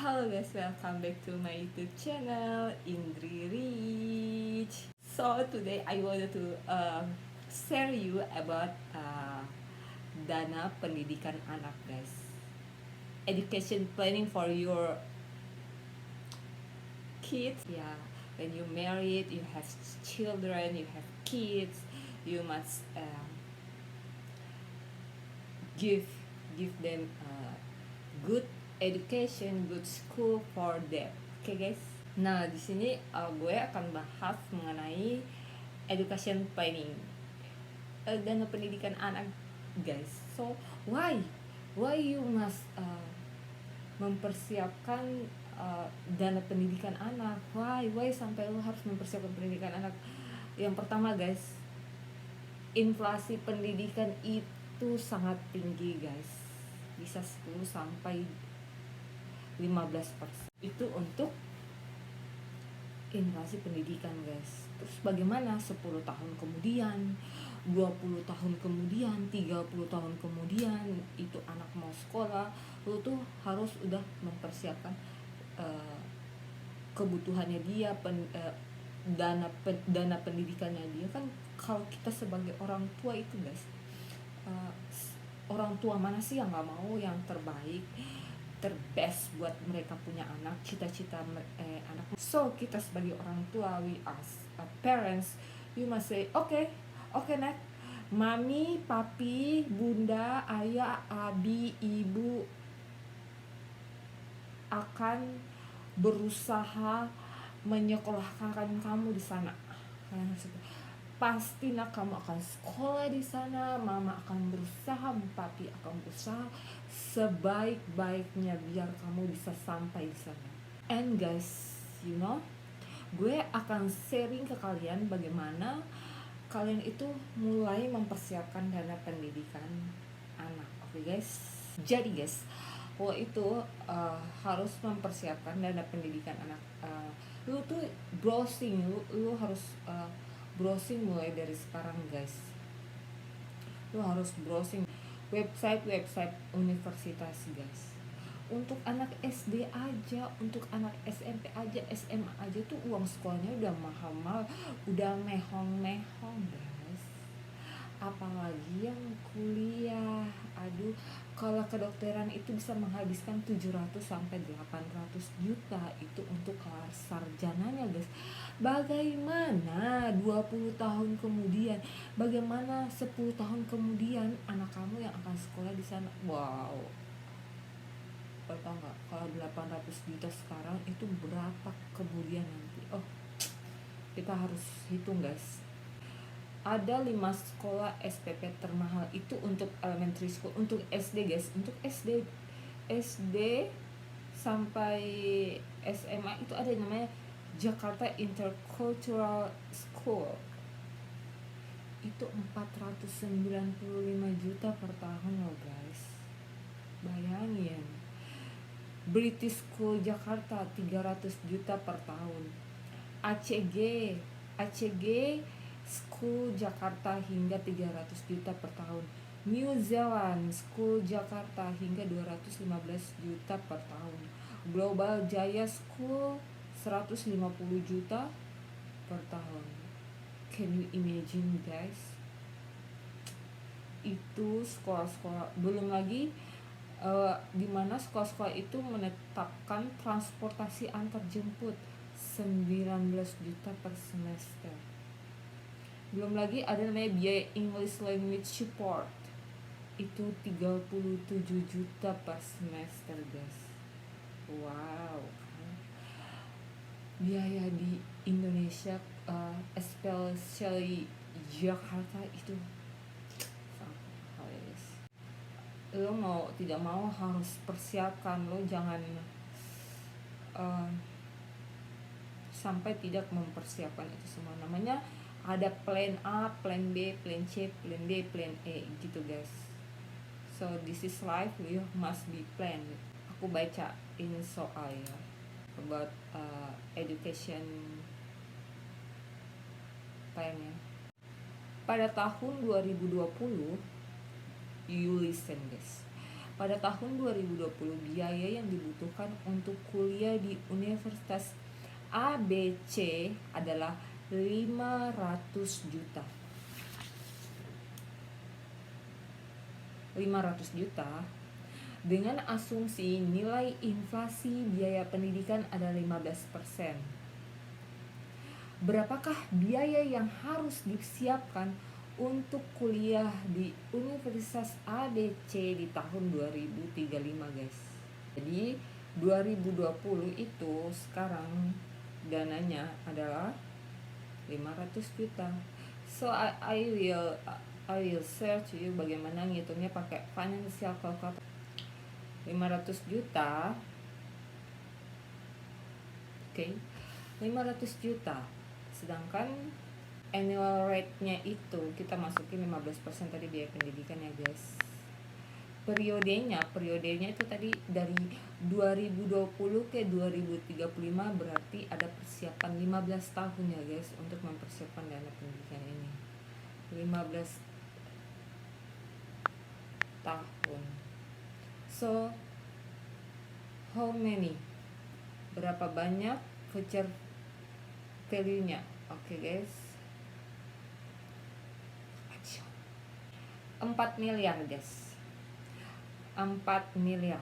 Halo guys, welcome back to my YouTube channel Indri Rich. So today I wanted to share you about dana pendidikan anak guys. Education planning for your kids. Yeah, when you married, you have children, you have kids, you must give them good education, good school for them. Oke guys. Nah di sini gue akan bahas mengenai education planning, dana pendidikan anak guys. So why you must mempersiapkan dana pendidikan anak? Why sampai lo harus mempersiapkan pendidikan anak? Yang pertama guys, inflasi pendidikan itu sangat tinggi guys, bisa 10 sampai 15%. Itu untuk inflasi pendidikan guys. Terus bagaimana 10 tahun kemudian, 20 tahun kemudian, 30 tahun kemudian itu anak mau sekolah, lu tuh harus udah mempersiapkan kebutuhannya dia, dana pendidikannya dia kan. Kalau kita sebagai orang tua itu guys, orang tua mana sih yang nggak mau yang terbaik, terbest buat mereka punya anak, cita-cita anak. So kita sebagai orang tua, we as parents, you must say okay next, mami, papi, bunda, ayah, abi, ibu akan berusaha menyekolahkan kamu di sana. Pasti nak kamu akan sekolah di sana, mama akan berusaha, papi akan berusaha sebaik-baiknya biar kamu bisa sampai di sana. And guys, you know, gue akan sharing ke kalian bagaimana kalian itu mulai mempersiapkan dana pendidikan anak. Oke guys. Jadi guys, lo itu harus mempersiapkan dana pendidikan anak. Lu tuh browsing, lu harus browsing mulai dari sekarang guys. Lu harus browsing website universitas guys. Untuk anak SD aja, untuk anak SMP aja, SMA aja tuh uang sekolahnya udah mahal, udah mehong guys. Apalagi yang kuliah. Aduh, kalau kedokteran itu bisa menghabiskan 700 sampai 800 juta itu untuk kelar sarjananya guys. Bagaimana 20 tahun kemudian, bagaimana 10 tahun kemudian anak kamu yang akan sekolah di sana? Wow. Tau nggak, kalau 800 juta sekarang itu berapa kemudian nanti? Oh, kita harus hitung guys. Ada 5 sekolah SPP termahal itu untuk elementary school. Untuk SD guys, untuk SD sampai SMA itu ada yang namanya Jakarta Intercultural School. Itu 495 juta per tahun loh guys. Bayangin. British School Jakarta 300 juta per tahun. ACG School Jakarta hingga 300 juta per tahun. New Zealand School Jakarta hingga 215 juta per tahun. Global Jaya School 150 juta per tahun. Can you imagine guys? Itu sekolah-sekolah. Belum lagi di mana sekolah-sekolah itu menetapkan transportasi antar jemput 19 juta per semester. Belum lagi ada namanya biaya English language support, itu 37 juta per semester guys. Wow. Biaya di Indonesia, especially Jakarta itu sangat mahal guys. Lo mau tidak mau harus persiapkan. Lo jangan sampai tidak mempersiapkan itu semua. Namanya ada plan A, plan B, plan C, plan D, plan E gitu guys. So this is life, we must be planned. Aku baca ini soal ya about education plan ya. Pada tahun 2020, you listen guys, Pada tahun 2020 biaya yang dibutuhkan untuk kuliah di Universitas ABC adalah 500 juta. 500 juta dengan asumsi nilai inflasi biaya pendidikan ada 15%. Berapakah biaya yang harus disiapkan untuk kuliah di Universitas ABC di tahun 2035, guys? Jadi 2020 itu sekarang dananya adalah 500 juta. So I will share to you bagaimana ngitungnya pakai financial calculator. 500 juta. Oke. 500 juta. Sedangkan annual rate-nya itu kita masukin 15% tadi biaya pendidikan ya, guys. Periodenya itu tadi dari 2020 ke 2035, berarti ada persiapan 15 tahun ya, guys, untuk mempersiapkan dana pendidikan ini. 15 tahun. So, how many? Berapa banyak future value-nya? Oke, guys. 4 miliar, guys. 4 miliar.